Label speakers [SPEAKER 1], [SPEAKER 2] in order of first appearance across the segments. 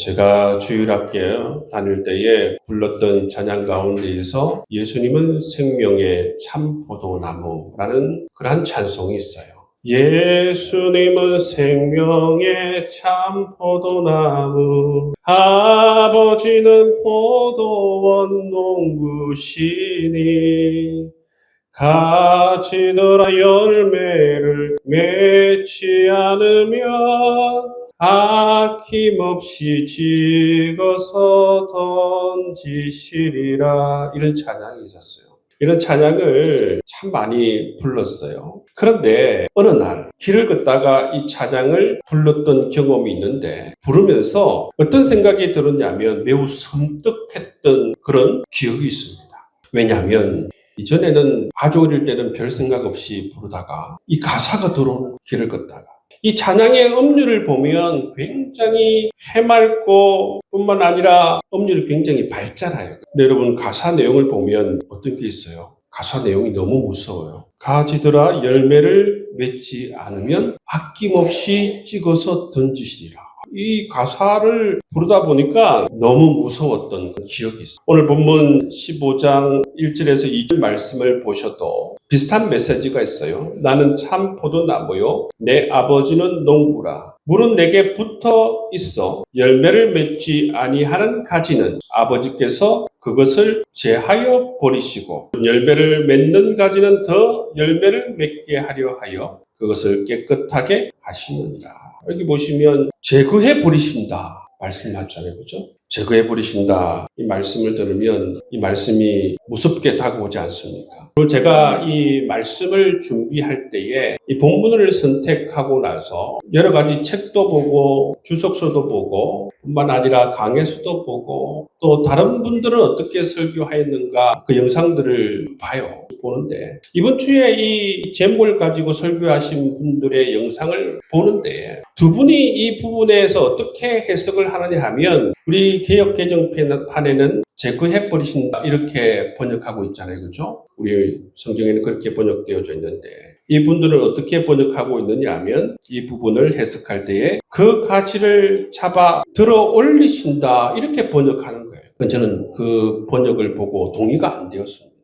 [SPEAKER 1] 제가 주일학교 다닐 때에 불렀던 찬양 가운데에서 예수님은 생명의 참 포도나무라는 그러한 찬송이 있어요. 예수님은 생명의 참 포도나무, 아버지는 포도원 농부시니 가지더라 열매를 맺지 않으면 아낌없이 찍어서 던지시리라. 이런 찬양이 있었어요. 이런 찬양을 참 많이 불렀어요. 그런데 어느 날 길을 걷다가 이 찬양을 불렀던 경험이 있는데, 부르면서 어떤 생각이 들었냐면 매우 섬뜩했던 그런 기억이 있습니다. 왜냐하면 이전에는 아주 어릴 때는 별 생각 없이 부르다가 이 가사가 들어오는 길을 걷다가 이 찬양의 음률을 보면 굉장히 해맑고 뿐만 아니라 음률이 굉장히 밝잖아요. 근데 여러분, 가사 내용을 보면 어떤 게 있어요? 가사 내용이 너무 무서워요. 가지더라 열매를 맺지 않으면 아낌없이 찍어서 던지시리라. 이 가사를 부르다 보니까 너무 무서웠던 그 기억이 있어요. 오늘 본문 15장 1절에서 2절 말씀을 보셔도 비슷한 메시지가 있어요. 나는 참 포도나무요, 내 아버지는 농부라. 물은 내게 붙어 있어 열매를 맺지 아니하는 가지는 아버지께서 그것을 제하여 버리시고, 열매를 맺는 가지는 더 열매를 맺게 하려 하여 그것을 깨끗하게 하시느니라. 여기 보시면 제거해 버리신다 말씀하잖아요. 그죠? 제거해 버리신다. 이 말씀을 들으면 이 말씀이 무섭게 다가오지 않습니까? 그리고 제가 이 말씀을 준비할 때에 이 본문을 선택하고 나서 여러 가지 책도 보고 주석서도 보고 뿐만 아니라 강해서도 보고 또 다른 분들은 어떻게 설교하였는가 그 영상들을 보는데, 이번 주에 이 제목을 가지고 설교하신 분들의 영상을 보는데 두 분이 이 부분에서 어떻게 해석을 하느냐 하면, 우리 개역 개정판에는 제거해버리신다 이렇게 번역하고 있잖아요. 그렇죠? 우리 성경에는 그렇게 번역되어져 있는데, 이분들은 어떻게 번역하고 있느냐 하면 이 부분을 해석할 때에 그 가지를 잡아 들어 올리신다 이렇게 번역하는 거예요. 저는 그 번역을 보고 동의가 안 되었습니다.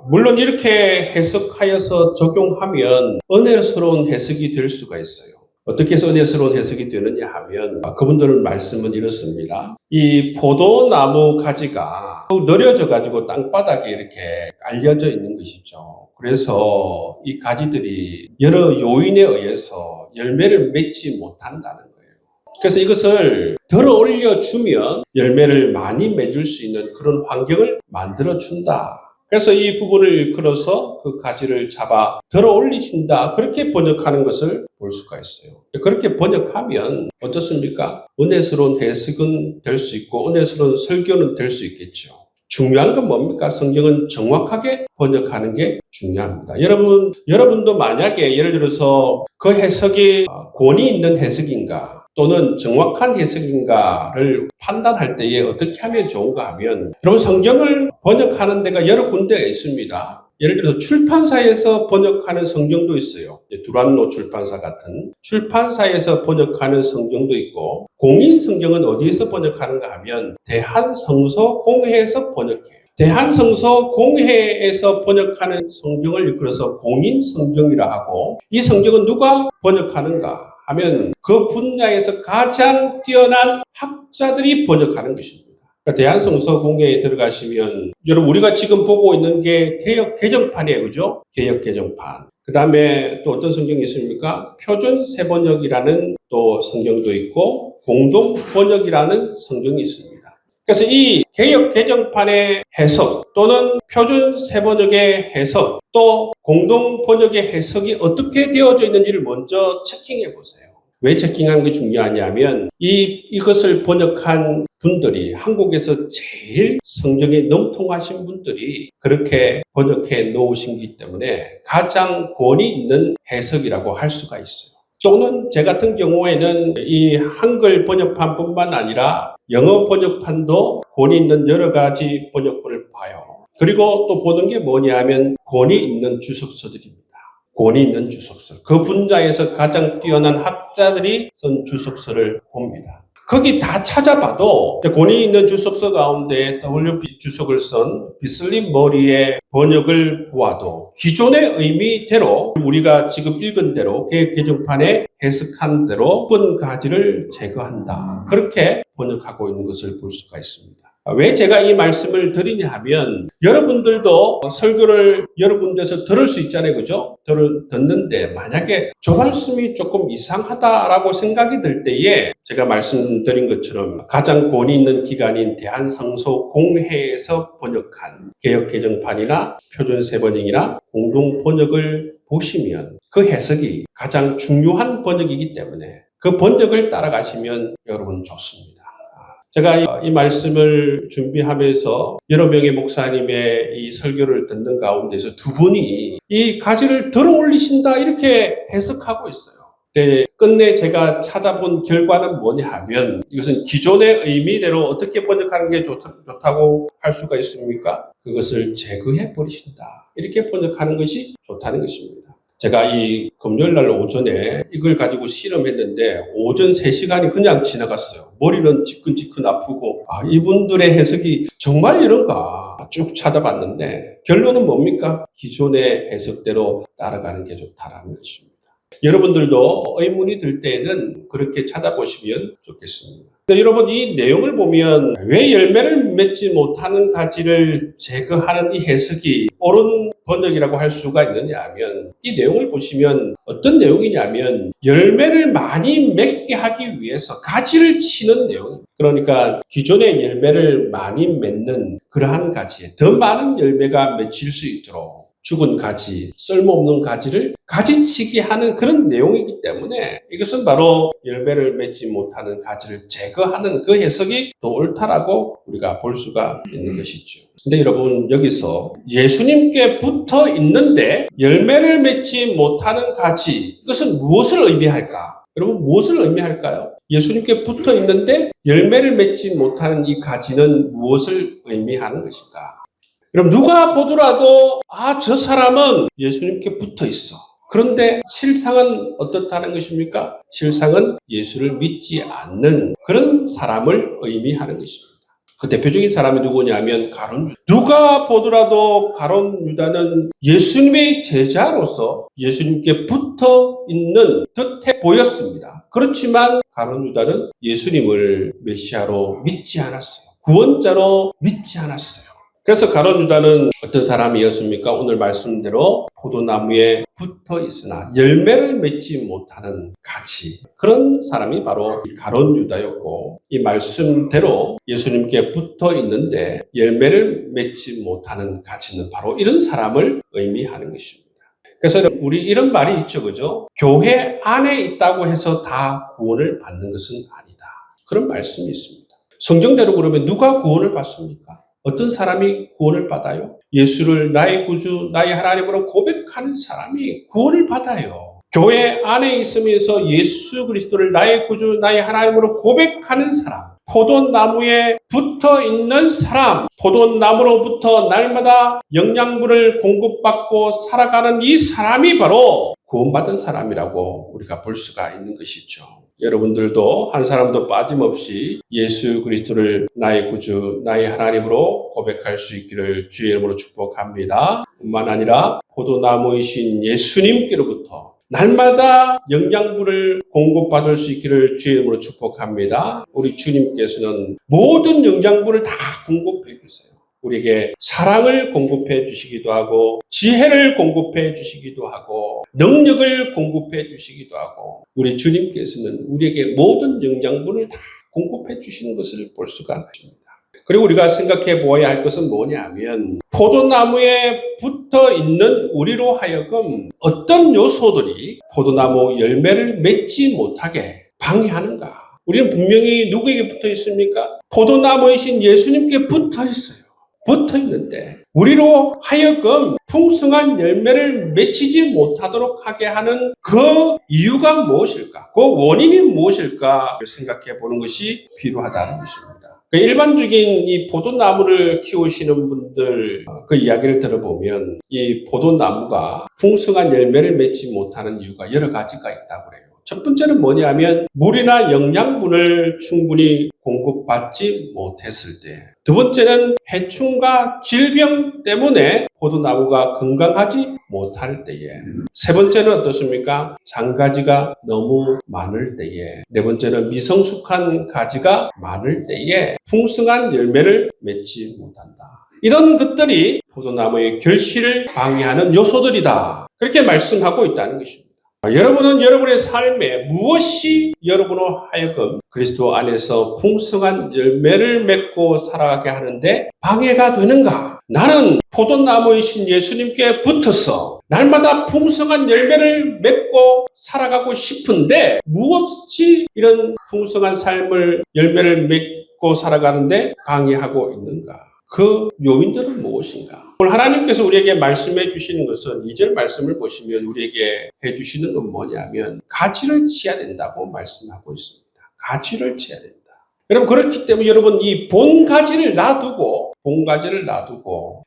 [SPEAKER 1] 물론 이렇게 해석하여서 적용하면 은혜스러운 해석이 될 수가 있어요. 어떻게 해서 은혜스러운 해석이 되느냐 하면, 그분들은 말씀은 이렇습니다. 이 포도나무 가지가 늘어져 가지고 땅바닥에 이렇게 깔려져 있는 것이죠. 그래서 이 가지들이 여러 요인에 의해서 열매를 맺지 못한다는 거예요. 그래서 이것을 들어 올려주면 열매를 많이 맺을 수 있는 그런 환경을 만들어준다. 그래서 이 부분을 일컬어서 그 가지를 잡아 들어 올리신다, 그렇게 번역하는 것을 볼 수가 있어요. 그렇게 번역하면 어떻습니까? 은혜스러운 해석은 될 수 있고 은혜스러운 설교는 될 수 있겠죠. 중요한 건 뭡니까? 성경은 정확하게 번역하는 게 중요합니다. 여러분도 만약에 예를 들어서 그 해석이 권위 있는 해석인가 또는 정확한 해석인가를 판단할 때에 어떻게 하면 좋은가 하면, 여러분, 성경을 번역하는 데가 여러 군데가 있습니다. 예를 들어서 출판사에서 번역하는 성경도 있어요. 두란노 출판사 같은 출판사에서 번역하는 성경도 있고, 공인 성경은 어디에서 번역하는가 하면 대한성서공회에서 번역해요. 대한성서공회에서 번역하는 성경을 일컬어서 공인 성경이라 하고, 이 성경은 누가 번역하는가 하면 그 분야에서 가장 뛰어난 학자들이 번역하는 것입니다. 대한성서공회에 들어가시면, 여러분, 우리가 지금 보고 있는 게 개역 개정판이에요. 그죠? 개역 개정판. 그 다음에 또 어떤 성경이 있습니까? 표준 세번역이라는 또 성경도 있고 공동 번역이라는 성경이 있습니다. 그래서 이 개역 개정판의 해석 또는 표준 세번역의 해석 또 공동 번역의 해석이 어떻게 되어져 있는지를 먼저 체킹해 보세요. 왜 체킹하는 게 중요하냐면, 이것을 번역한 분들이 한국에서 제일 성경에 능통하신 분들이 그렇게 번역해 놓으신기 때문에 가장 권위 있는 해석이라고 할 수가 있어요. 또는 제 같은 경우에는 이 한글 번역판뿐만 아니라 영어 번역판도 권위 있는 여러 가지 번역본을 봐요. 그리고 또 보는 게 뭐냐 하면 권위 있는 주석서들입니다. 권위 있는 주석서. 그 분야에서 가장 뛰어난 학자들이 쓴 주석서를 봅니다. 거기 다 찾아봐도 권위 있는 주석서 가운데 WB 주석을 쓴 비슬립 머리의 번역을 보아도 기존의 의미대로 우리가 지금 읽은 대로 개정판에 해석한 대로 쁜 가지를 제거한다. 그렇게 번역하고 있는 것을 볼 수가 있습니다. 왜 제가 이 말씀을 드리냐 하면 여러분들도 설교를 여러 군데서 들을 수 있잖아요. 그죠? 듣는데 만약에 저 말씀이 조금 이상하다라고 생각이 들 때에 제가 말씀드린 것처럼 가장 권위 있는 기관인 대한성서공회에서 번역한 개역개정판이나 표준세번역이나 공동번역을 보시면 그 해석이 가장 중요한 번역이기 때문에 그 번역을 따라가시면 여러분 좋습니다. 제가 이 말씀을 준비하면서 여러 명의 목사님의 이 설교를 듣는 가운데서 두 분이 이 가지를 들어 올리신다 이렇게 해석하고 있어요. 끝내 제가 찾아본 결과는 뭐냐 하면 이것은 기존의 의미대로 어떻게 번역하는 게 좋다고 할 수가 있습니까? 그것을 제거해 버리신다. 이렇게 번역하는 것이 좋다는 것입니다. 제가 이 금요일날 오전에 이걸 가지고 실험했는데 오전 3시간이 그냥 지나갔어요. 머리는 지끈지끈 아프고 이분들의 해석이 정말 이런가 쭉 찾아봤는데 결론은 뭡니까? 기존의 해석대로 따라가는 게 좋다라는 것입니다. 여러분들도 의문이 들 때에는 그렇게 찾아보시면 좋겠습니다. 근데 여러분 이 내용을 보면 왜 열매를 맺지 못하는 가지를 제거하는 이 해석이 옳은 번역이라고 할 수가 있느냐 하면 이 내용을 보시면 어떤 내용이냐면 열매를 많이 맺게 하기 위해서 가지를 치는 내용입니다. 그러니까 기존의 열매를 많이 맺는 그러한 가지에 더 많은 열매가 맺힐 수 있도록 죽은 가지, 쓸모없는 가지를 가지치기 하는 그런 내용이기 때문에 이것은 바로 열매를 맺지 못하는 가지를 제거하는 그 해석이 더 옳다라고 우리가 볼 수가 있는 것이죠. 근데 여러분 여기서 예수님께 붙어 있는데 열매를 맺지 못하는 가지, 이것은 무엇을 의미할까? 여러분 무엇을 의미할까요? 예수님께 붙어 있는데 열매를 맺지 못하는 이 가지는 무엇을 의미하는 것일까? 그럼 누가 보더라도 저 사람은 예수님께 붙어 있어. 그런데 실상은 어떻다는 것입니까? 실상은 예수를 믿지 않는 그런 사람을 의미하는 것입니다. 그 대표적인 사람이 누구냐면 가룟 유다. 누가 보더라도 가룟 유다는 예수님의 제자로서 예수님께 붙어 있는 듯해 보였습니다. 그렇지만 가룟 유다는 예수님을 메시아로 믿지 않았어요. 구원자로 믿지 않았어요. 그래서 가룟 유다는 어떤 사람이었습니까? 오늘 말씀대로 포도나무에 붙어 있으나 열매를 맺지 못하는 가지, 그런 사람이 바로 가룟 유다였고, 이 말씀대로 예수님께 붙어 있는데 열매를 맺지 못하는 가지는 바로 이런 사람을 의미하는 것입니다. 그래서 우리 이런 말이 있죠, 그죠? 교회 안에 있다고 해서 다 구원을 받는 것은 아니다. 그런 말씀이 있습니다. 성경대로 그러면 누가 구원을 받습니까? 어떤 사람이 구원을 받아요? 예수를 나의 구주, 나의 하나님으로 고백하는 사람이 구원을 받아요. 교회 안에 있으면서 예수 그리스도를 나의 구주, 나의 하나님으로 고백하는 사람, 포도나무에 붙어 있는 사람, 포도나무로부터 날마다 영양분을 공급받고 살아가는 이 사람이 바로 구원받은 사람이라고 우리가 볼 수가 있는 것이죠. 여러분들도 한 사람도 빠짐없이 예수 그리스도를 나의 구주, 나의 하나님으로 고백할 수 있기를 주의 이름으로 축복합니다. 뿐만 아니라 포도나무이신 예수님께로부터 날마다 영양분을 공급받을 수 있기를 주의 이름으로 축복합니다. 우리 주님께서는 모든 영양분을 다 공급해 주세요. 우리에게 사랑을 공급해 주시기도 하고 지혜를 공급해 주시기도 하고 능력을 공급해 주시기도 하고 우리 주님께서는 우리에게 모든 영양분을 다 공급해 주시는 것을 볼 수가 있습니다. 그리고 우리가 생각해 보아야 할 것은 뭐냐면 포도나무에 붙어 있는 우리로 하여금 어떤 요소들이 포도나무 열매를 맺지 못하게 방해하는가? 우리는 분명히 누구에게 붙어 있습니까? 포도나무이신 예수님께 붙어 있어요. 붙어 있는데 우리로 하여금 풍성한 열매를 맺히지 못하도록 하게 하는 그 이유가 무엇일까? 그 원인이 무엇일까? 생각해 보는 것이 필요하다는 것입니다. 일반적인 이 포도나무를 키우시는 분들 그 이야기를 들어보면 이 포도나무가 풍성한 열매를 맺지 못하는 이유가 여러 가지가 있다고 그래요. 첫 번째는 뭐냐면 물이나 영양분을 충분히 공급받지 못했을 때. 두 번째는 해충과 질병 때문에 포도나무가 건강하지 못할 때에. 세 번째는 어떻습니까? 장가지가 너무 많을 때에. 네 번째는 미성숙한 가지가 많을 때에 풍성한 열매를 맺지 못한다. 이런 것들이 포도나무의 결실을 방해하는 요소들이다. 그렇게 말씀하고 있다는 것입니다. 여러분은 여러분의 삶에 무엇이 여러분으로 하여금 그리스도 안에서 풍성한 열매를 맺고 살아가게 하는데 방해가 되는가? 나는 포도나무이신 예수님께 붙어서 날마다 풍성한 열매를 맺고 살아가고 싶은데 무엇이 이런 풍성한 삶을 열매를 맺고 살아가는데 방해하고 있는가? 그 요인들은 무엇인가? 오늘 하나님께서 우리에게 말씀해 주시는 것은 2절 말씀을 보시면 우리에게 해 주시는 건 뭐냐면 가지를 치야 된다고 말씀하고 있습니다. 가지를 치야 된다. 여러분 그렇기 때문에 여러분 이 본 가지를 놔두고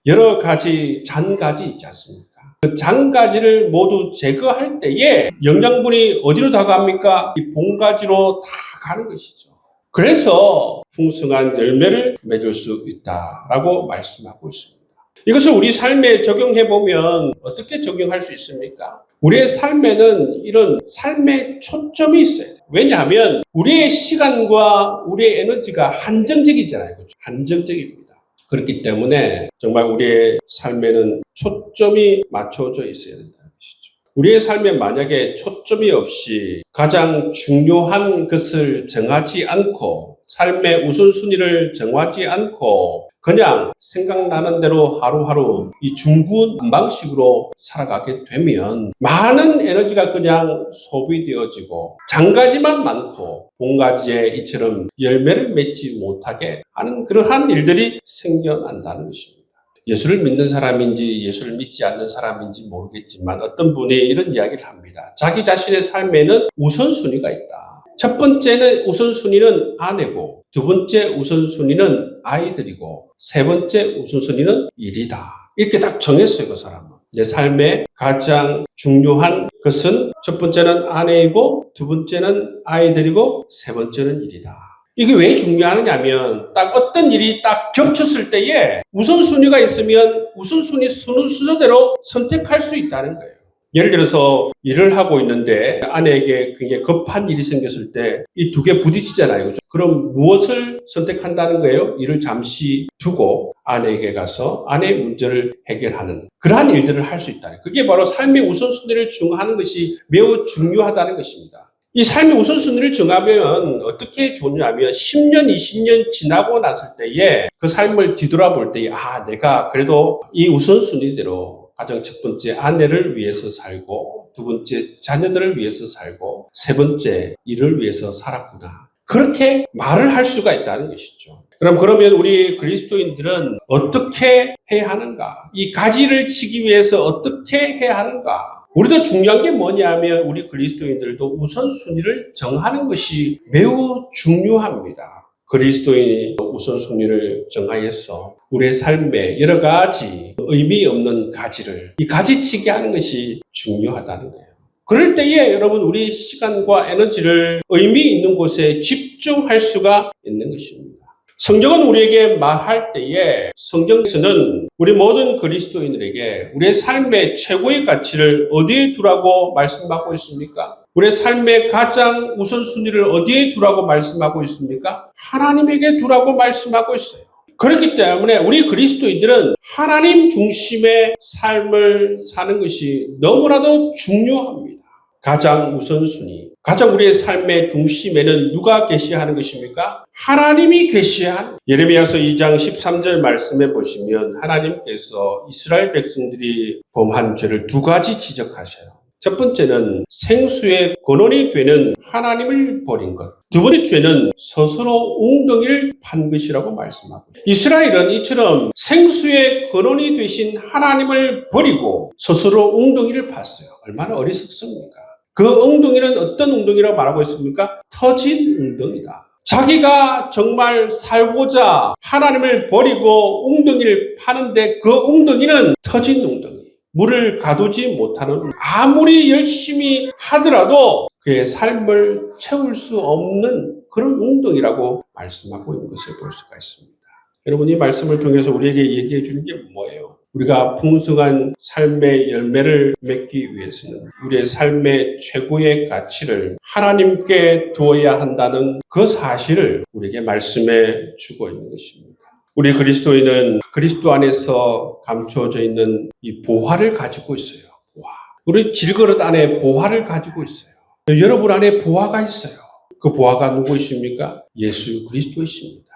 [SPEAKER 1] 여러 가지 잔가지 있지 않습니까? 그 잔가지를 모두 제거할 때에 영양분이 어디로 다 갑니까? 이 본 가지로 다 가는 것이죠. 그래서 풍성한 열매를 맺을 수 있다라고 말씀하고 있습니다. 이것을 우리 삶에 적용해보면 어떻게 적용할 수 있습니까? 우리의 삶에는 이런 삶의 초점이 있어야 돼요. 왜냐하면 우리의 시간과 우리의 에너지가 한정적이잖아요. 그렇죠? 한정적입니다. 그렇기 때문에 정말 우리의 삶에는 초점이 맞춰져 있어야 된다는 것이죠. 우리의 삶에 만약에 초점이 없이 가장 중요한 것을 정하지 않고 삶의 우선순위를 정하지 않고 그냥 생각나는 대로 하루하루 이 중구난방식으로 살아가게 되면 많은 에너지가 그냥 소비되어지고 장가지만 많고 본가지에 이처럼 열매를 맺지 못하게 하는 그러한 일들이 생겨난다는 것입니다. 예수를 믿는 사람인지 예수를 믿지 않는 사람인지 모르겠지만 어떤 분이 이런 이야기를 합니다. 자기 자신의 삶에는 우선순위가 있다. 첫 번째는 우선순위는 아내고 두 번째 우선순위는 아이들이고 세 번째 우선순위는 일이다. 이렇게 딱 정했어요. 그 사람은. 내 삶에 가장 중요한 것은 첫 번째는 아내이고 두 번째는 아이들이고 세 번째는 일이다. 이게 왜 중요하냐면 딱 어떤 일이 딱 겹쳤을 때에 우선순위가 있으면 우선순위 순서대로 선택할 수 있다는 거예요. 예를 들어서 일을 하고 있는데 아내에게 굉장히 급한 일이 생겼을 때 이 두 개 부딪히잖아요. 그렇죠? 그럼 무엇을 선택한다는 거예요? 일을 잠시 두고 아내에게 가서 아내의 문제를 해결하는 그러한 일들을 할 수 있다는 거예요. 그게 바로 삶의 우선순위를 정하는 것이 매우 중요하다는 것입니다. 이 삶의 우선순위를 정하면 어떻게 좋냐면 10년, 20년 지나고 났을 때에 그 삶을 뒤돌아볼 때에 내가 그래도 이 우선순위대로 가장 첫 번째 아내를 위해서 살고 두 번째 자녀들을 위해서 살고 세 번째 일을 위해서 살았구나. 그렇게 말을 할 수가 있다는 것이죠. 그러면 우리 그리스도인들은 어떻게 해야 하는가? 이 가지를 치기 위해서 어떻게 해야 하는가? 우리도 중요한 게 뭐냐면 우리 그리스도인들도 우선순위를 정하는 것이 매우 중요합니다. 그리스도인이 우선순위를 정하여서 우리의 삶에 여러 가지 의미 없는 가지를 이 가지치기 하는 것이 중요하다는 거예요. 그럴 때에 여러분 우리 시간과 에너지를 의미 있는 곳에 집중할 수가 있는 것입니다. 성경은 우리에게 말할 때에 성경에서는 우리 모든 그리스도인들에게 우리의 삶의 최고의 가치를 어디에 두라고 말씀하고 있습니까? 우리의 삶의 가장 우선순위를 어디에 두라고 말씀하고 있습니까? 하나님에게 두라고 말씀하고 있어요. 그렇기 때문에 우리 그리스도인들은 하나님 중심의 삶을 사는 것이 너무나도 중요합니다. 가장 우선순위, 가장 우리의 삶의 중심에는 누가 계셔야 하는 것입니까? 하나님이 계셔야 하는. 예레미야서 2장 13절 말씀해 보시면 하나님께서 이스라엘 백성들이 범한 죄를 두 가지 지적하셔요. 첫 번째는 생수의 근원이 되는 하나님을 버린 것. 두 번째 죄는 스스로 웅덩이를 판 것이라고 말씀하고 이스라엘은 이처럼 생수의 근원이 되신 하나님을 버리고 스스로 웅덩이를 팠어요. 얼마나 어리석습니까? 그 웅덩이는 어떤 웅덩이라고 말하고 있습니까? 터진 웅덩이다. 자기가 정말 살고자 하나님을 버리고 웅덩이를 파는데 그 웅덩이는 터진 웅덩이. 물을 가두지 못하는 아무리 열심히 하더라도 그의 삶을 채울 수 없는 그런 웅덩이라고 말씀하고 있는 것을 볼 수가 있습니다. 여러분, 이 말씀을 통해서 우리에게 얘기해 주는 게 뭐예요? 우리가 풍성한 삶의 열매를 맺기 위해서는 우리의 삶의 최고의 가치를 하나님께 두어야 한다는 그 사실을 우리에게 말씀해 주고 있는 것입니다. 우리 그리스도인은 그리스도 안에서 감추어져 있는 이 보화를 가지고 있어요. 보화. 우리 질그릇 안에 보화를 가지고 있어요. 여러분 안에 보화가 있어요. 그 보화가 누구이십니까? 예수 그리스도이십니다.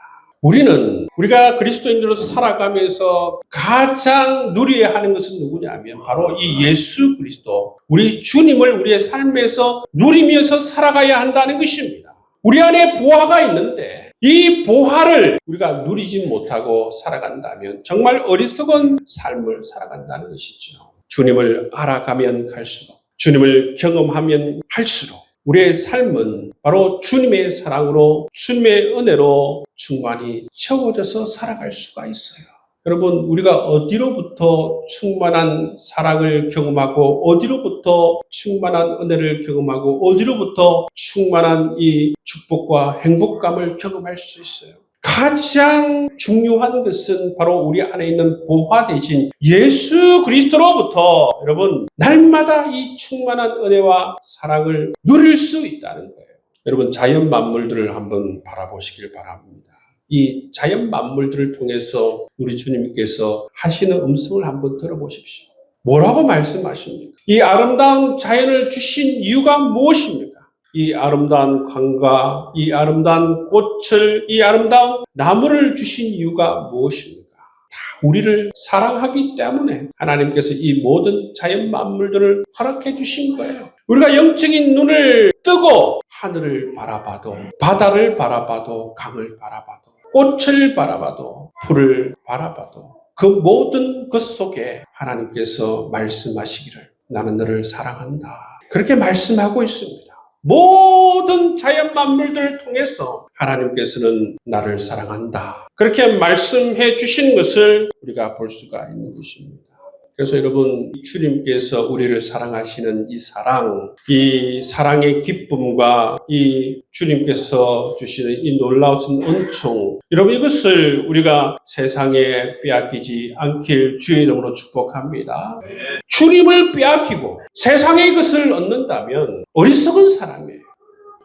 [SPEAKER 1] 우리가 그리스도인으로서 살아가면서 가장 누려야 하는 것은 누구냐면 바로 이 예수 그리스도, 우리 주님을 우리의 삶에서 누리면서 살아가야 한다는 것입니다. 우리 안에 보화가 있는데 이 보화를 우리가 누리지 못하고 살아간다면 정말 어리석은 삶을 살아간다는 것이죠. 주님을 알아가면 갈수록, 주님을 경험하면 할수록 우리의 삶은 바로 주님의 사랑으로, 주님의 은혜로 충만히 채워져서 살아갈 수가 있어요. 여러분, 우리가 어디로부터 충만한 사랑을 경험하고, 어디로부터 충만한 은혜를 경험하고, 어디로부터 충만한 이 축복과 행복감을 경험할 수 있어요? 가장 중요한 것은 바로 우리 안에 있는 보화 대신 예수 그리스도로부터 여러분 날마다 이 충만한 은혜와 사랑을 누릴 수 있다는 거예요. 여러분, 자연 만물들을 한번 바라보시길 바랍니다. 이 자연 만물들을 통해서 우리 주님께서 하시는 음성을 한번 들어보십시오. 뭐라고 말씀하십니까? 이 아름다운 자연을 주신 이유가 무엇입니까? 이 아름다운 강과 이 아름다운 꽃을, 이 아름다운 나무를 주신 이유가 무엇입니까? 다 우리를 사랑하기 때문에 하나님께서 이 모든 자연 만물들을 허락해 주신 거예요. 우리가 영적인 눈을 뜨고 하늘을 바라봐도, 바다를 바라봐도, 강을 바라봐도, 꽃을 바라봐도, 풀을 바라봐도 그 모든 것 속에 하나님께서 말씀하시기를 나는 너를 사랑한다. 그렇게 말씀하고 있습니다. 모든 자연 만물들을 통해서 하나님께서는 나를 사랑한다. 그렇게 말씀해 주신 것을 우리가 볼 수가 있는 것입니다. 그래서 여러분, 주님께서 우리를 사랑하시는 이 사랑의 기쁨과 이 주님께서 주시는 이 놀라우신 은총, 여러분 이것을 우리가 세상에 빼앗기지 않길 주의 이름으로 축복합니다. 주님을 빼앗기고 세상의 것을 얻는다면 어리석은 사람이에요.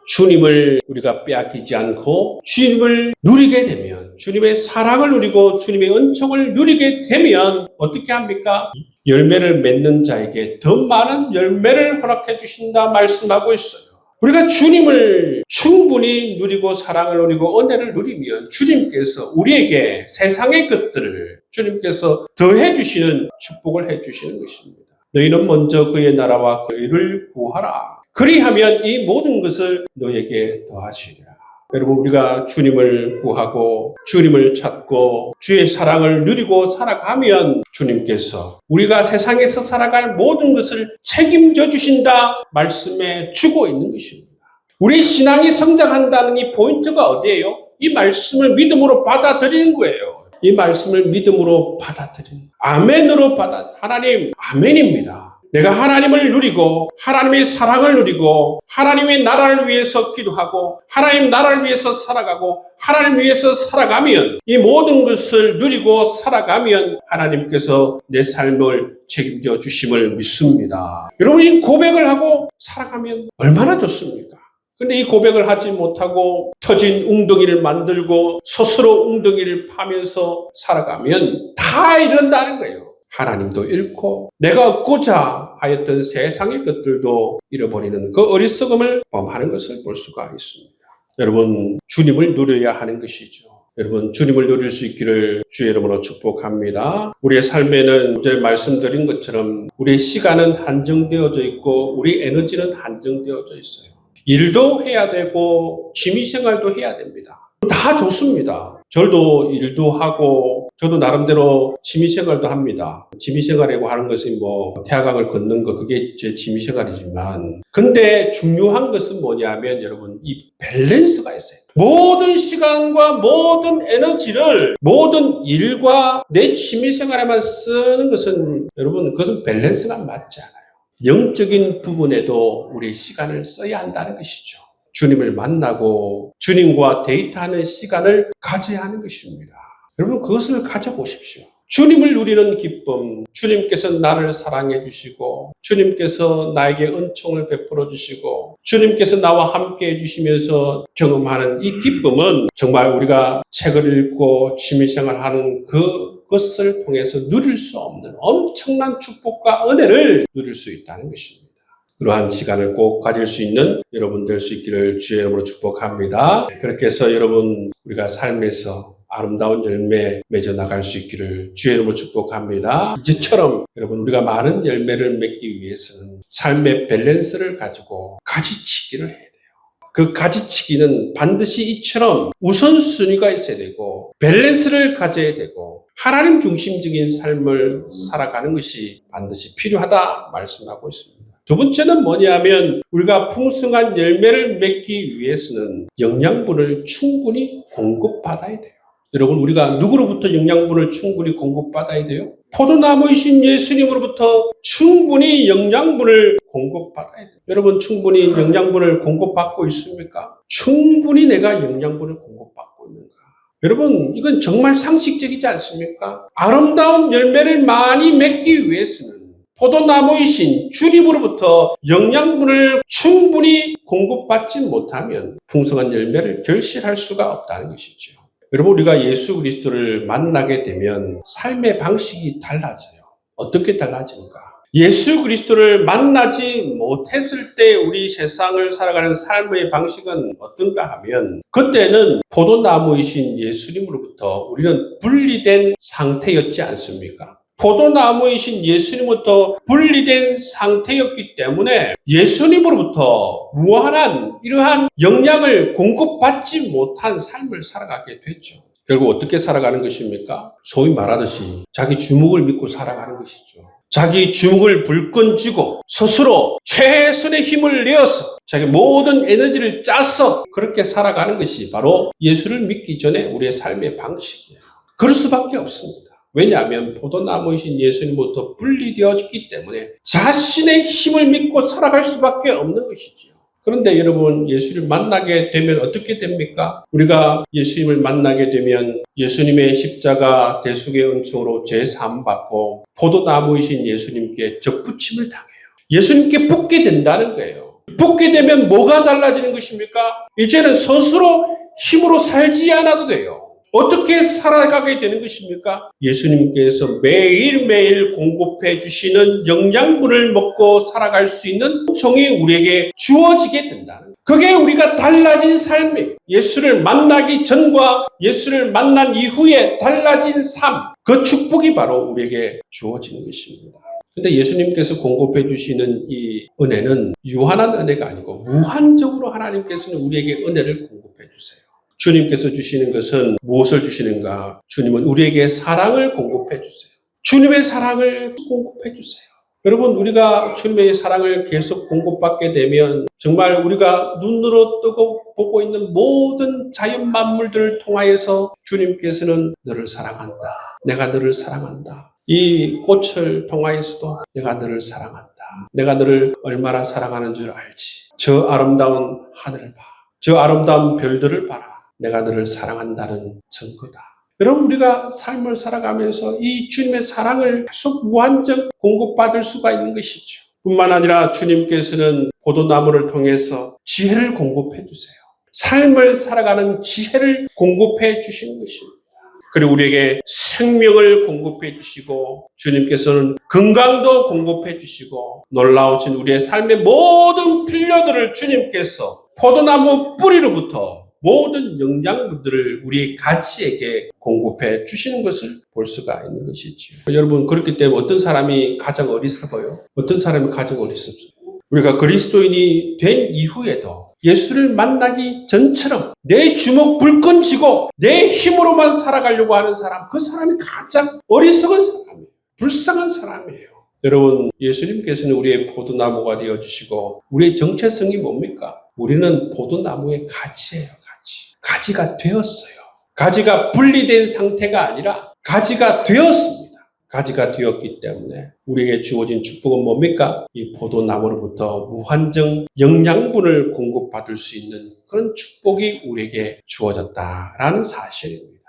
[SPEAKER 1] 주님을 우리가 빼앗기지 않고 주님을 누리게 되면, 주님의 사랑을 누리고 주님의 은총을 누리게 되면 어떻게 합니까? 열매를 맺는 자에게 더 많은 열매를 허락해 주신다 말씀하고 있어요. 우리가 주님을 충분히 누리고 사랑을 누리고 은혜를 누리면 주님께서 우리에게 세상의 것들을 주님께서 더해 주시는 축복을 해 주시는 것입니다. 너희는 먼저 그의 나라와 그 의를 구하라. 그리하면 이 모든 것을 너에게 더하시리라. 여러분, 우리가 주님을 구하고 주님을 찾고 주의 사랑을 누리고 살아가면 주님께서 우리가 세상에서 살아갈 모든 것을 책임져 주신다 말씀해 주고 있는 것입니다. 우리 신앙이 성장한다는 이 포인트가 어디예요? 이 말씀을 믿음으로 받아들이는 거예요. 이 말씀을 믿음으로 받아들이는, 아멘으로 하나님 아멘입니다. 내가 하나님을 누리고 하나님의 사랑을 누리고 하나님의 나라를 위해서 기도하고 하나님 나라를 위해서 살아가고 하나님 위해서 살아가면, 이 모든 것을 누리고 살아가면 하나님께서 내 삶을 책임져 주심을 믿습니다. 여러분이 고백을 하고 살아가면 얼마나 좋습니까? 근데 이 고백을 하지 못하고 터진 웅덩이를 만들고 스스로 웅덩이를 파면서 살아가면 다 이런다는 거예요. 하나님도 잃고 내가 얻고자 하였던 세상의 것들도 잃어버리는 그 어리석음을 범하는 것을 볼 수가 있습니다. 여러분, 주님을 누려야 하는 것이죠. 여러분, 주님을 누릴 수 있기를 주의 이름으로 축복합니다. 우리의 삶에는 어제 말씀드린 것처럼 우리의 시간은 한정되어져 있고 우리 에너지는 한정되어져 있어요. 일도 해야 되고 취미생활도 해야 됩니다. 다 좋습니다. 저도 일도 하고 저도 나름대로 취미생활도 합니다. 취미생활이라고 하는 것은 태화강을 걷는 거, 그게 제 취미생활이지만, 근데 중요한 것은 뭐냐면 여러분, 이 밸런스가 있어요. 모든 시간과 모든 에너지를 모든 일과 내 취미생활에만 쓰는 것은 여러분, 그것은 밸런스가 맞지 않아요. 영적인 부분에도 우리 시간을 써야 한다는 것이죠. 주님을 만나고 주님과 데이트하는 시간을 가져야 하는 것입니다. 여러분 그것을 가져보십시오. 주님을 누리는 기쁨, 주님께서 나를 사랑해 주시고 주님께서 나에게 은총을 베풀어 주시고 주님께서 나와 함께 해주시면서 경험하는 이 기쁨은 정말 우리가 책을 읽고 취미생활하는 그것을 통해서 누릴 수 없는 엄청난 축복과 은혜를 누릴 수 있다는 것입니다. 그러한 시간을 꼭 가질 수 있는 여러분 될 수 있기를 주의 이름으로 축복합니다. 그렇게 해서 여러분 우리가 삶에서 아름다운 열매 맺어 나갈 수 있기를 주의 이름으로 축복합니다. 이제처럼 여러분 우리가 많은 열매를 맺기 위해서는 삶의 밸런스를 가지고 가지치기를 해야 돼요. 그 가지치기는 반드시 이처럼 우선순위가 있어야 되고 밸런스를 가져야 되고 하나님 중심적인 삶을 살아가는 것이 반드시 필요하다 말씀하고 있습니다. 두 번째는 뭐냐면 우리가 풍성한 열매를 맺기 위해서는 영양분을 충분히 공급받아야 돼요. 여러분 우리가 누구로부터 영양분을 충분히 공급받아야 돼요? 포도나무이신 예수님으로부터 충분히 영양분을 공급받아야 돼요. 여러분 충분히 영양분을 공급받고 있습니까? 충분히 내가 영양분을 공급받고 있는가? 여러분 이건 정말 상식적이지 않습니까? 아름다운 열매를 많이 맺기 위해서는 포도나무이신 주님으로부터 영양분을 충분히 공급받지 못하면 풍성한 열매를 결실할 수가 없다는 것이죠. 여러분 우리가 예수 그리스도를 만나게 되면 삶의 방식이 달라져요. 어떻게 달라집니까? 예수 그리스도를 만나지 못했을 때 우리 세상을 살아가는 삶의 방식은 어떤가 하면 그때는 포도나무이신 예수님으로부터 우리는 분리된 상태였지 않습니까? 포도나무이신 예수님부터 분리된 상태였기 때문에 예수님으로부터 무한한 이러한 영향을 공급받지 못한 삶을 살아가게 됐죠. 결국 어떻게 살아가는 것입니까? 소위 말하듯이 자기 주먹을 믿고 살아가는 것이죠. 자기 주먹을 불끈 쥐고 스스로 최선의 힘을 내어서 자기 모든 에너지를 짜서 그렇게 살아가는 것이 바로 예수를 믿기 전에 우리의 삶의 방식이에요. 그럴 수밖에 없습니다. 왜냐하면 포도나무이신 예수님부터 분리되어졌기 때문에 자신의 힘을 믿고 살아갈 수밖에 없는 것이지요. 그런데 여러분 예수를 만나게 되면 어떻게 됩니까? 우리가 예수님을 만나게 되면 예수님의 십자가 대속의 은총으로 죄사함 받고 포도나무이신 예수님께 접붙임을 당해요. 예수님께 붙게 된다는 거예요. 붙게 되면 뭐가 달라지는 것입니까? 이제는 스스로 힘으로 살지 않아도 돼요. 어떻게 살아가게 되는 것입니까? 예수님께서 매일매일 공급해 주시는 영양분을 먹고 살아갈 수 있는 은총이 우리에게 주어지게 된다는 거예요. 그게 우리가 달라진 삶이에요. 예수를 만나기 전과 예수를 만난 이후에 달라진 삶, 그 축복이 바로 우리에게 주어지는 것입니다. 근데 예수님께서 공급해 주시는 이 은혜는 유한한 은혜가 아니고 무한적으로 하나님께서는 우리에게 은혜를 공급해 주세요. 주님께서 주시는 것은 무엇을 주시는가? 주님은 우리에게 사랑을 공급해 주세요. 주님의 사랑을 공급해 주세요. 여러분 우리가 주님의 사랑을 계속 공급받게 되면 정말 우리가 눈으로 뜨고 보고 있는 모든 자연 만물들을 통하여서 주님께서는 너를 사랑한다. 내가 너를 사랑한다. 이 꽃을 통하여서도 내가 너를 사랑한다. 내가 너를 얼마나 사랑하는 줄 알지. 저 아름다운 하늘을 봐. 저 아름다운 별들을 봐라. 내가 너를 사랑한다는 증거다. 여러분 우리가 삶을 살아가면서 이 주님의 사랑을 계속 무한정 공급받을 수가 있는 것이죠. 뿐만 아니라 주님께서는 포도나무를 통해서 지혜를 공급해 주세요. 삶을 살아가는 지혜를 공급해 주시는 것입니다. 그리고 우리에게 생명을 공급해 주시고 주님께서는 건강도 공급해 주시고 놀라우신 우리의 삶의 모든 필요들을 주님께서 포도나무 뿌리로부터 모든 영양분들을 우리의 가치에게 공급해 주시는 것을 볼 수가 있는 것이죠. 여러분 그렇기 때문에 어떤 사람이 가장 어리석어요? 어떤 사람이 가장 어리석어요? 우리가 그리스도인이 된 이후에도 예수를 만나기 전처럼 내 주먹 불끈 쥐고 내 힘으로만 살아가려고 하는 사람, 그 사람이 가장 어리석은 사람이에요. 불쌍한 사람이에요. 여러분 예수님께서는 우리의 포도나무가 되어주시고 우리의 정체성이 뭡니까? 우리는 포도나무의 가지예요. 가지가 되었어요. 가지가 분리된 상태가 아니라 가지가 되었습니다. 가지가 되었기 때문에 우리에게 주어진 축복은 뭡니까? 이 포도나무로부터 무한정 영양분을 공급받을 수 있는 그런 축복이 우리에게 주어졌다라는 사실입니다.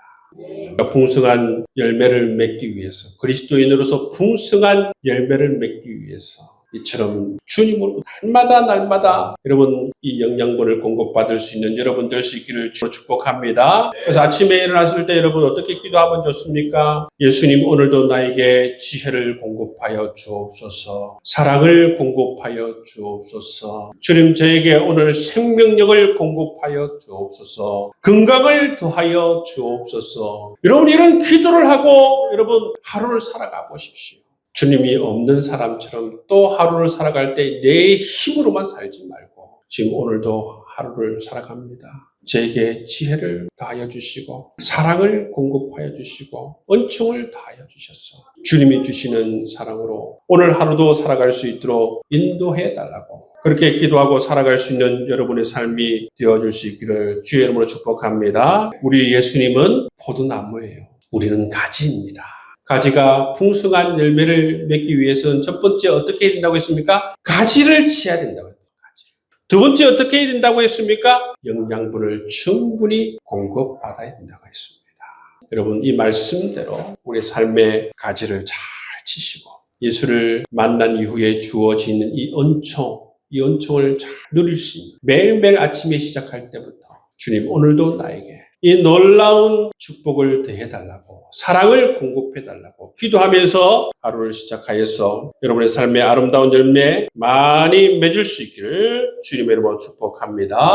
[SPEAKER 1] 풍성한 열매를 맺기 위해서, 그리스도인으로서 풍성한 열매를 맺기 위해서 이처럼 주님으로 날마다 여러분 이 영양분을 공급받을 수 있는 여러분 될 수 있기를 주로 축복합니다. 그래서 아침에 일어났을 때 여러분 어떻게 기도하면 좋습니까? 예수님, 오늘도 나에게 지혜를 공급하여 주옵소서, 사랑을 공급하여 주옵소서, 주님 저에게 오늘 생명력을 공급하여 주옵소서, 건강을 더하여 주옵소서. 여러분 이런 기도를 하고 여러분 하루를 살아가 보십시오. 주님이 없는 사람처럼 또 하루를 살아갈 때 내 힘으로만 살지 말고 지금 오늘도 하루를 살아갑니다. 저에게 지혜를 다하여 주시고 사랑을 공급하여 주시고 은총을 다하여 주셔서 주님이 주시는 사랑으로 오늘 하루도 살아갈 수 있도록 인도해 달라고, 그렇게 기도하고 살아갈 수 있는 여러분의 삶이 되어줄 수 있기를 주의 이름으로 축복합니다. 우리 예수님은 포도나무예요. 우리는 가지입니다. 가지가 풍성한 열매를 맺기 위해서는 첫 번째 어떻게 해야 된다고 했습니까? 가지를 치어야 된다고 했습니다. 두 번째 어떻게 해야 된다고 했습니까? 영양분을 충분히 공급받아야 된다고 했습니다. 여러분 이 말씀대로 우리의 삶의 가지를 잘 치시고 예수를 만난 이후에 주어지는 이 은총을 잘 누릴 수 있는, 매일매일 아침에 시작할 때부터 주님 오늘도 나에게 이 놀라운 축복을 더해달라고, 사랑을 공급해달라고 기도하면서 하루를 시작하여서 여러분의 삶의 아름다운 열매 많이 맺을 수 있기를 주님의 이름으로 축복합니다.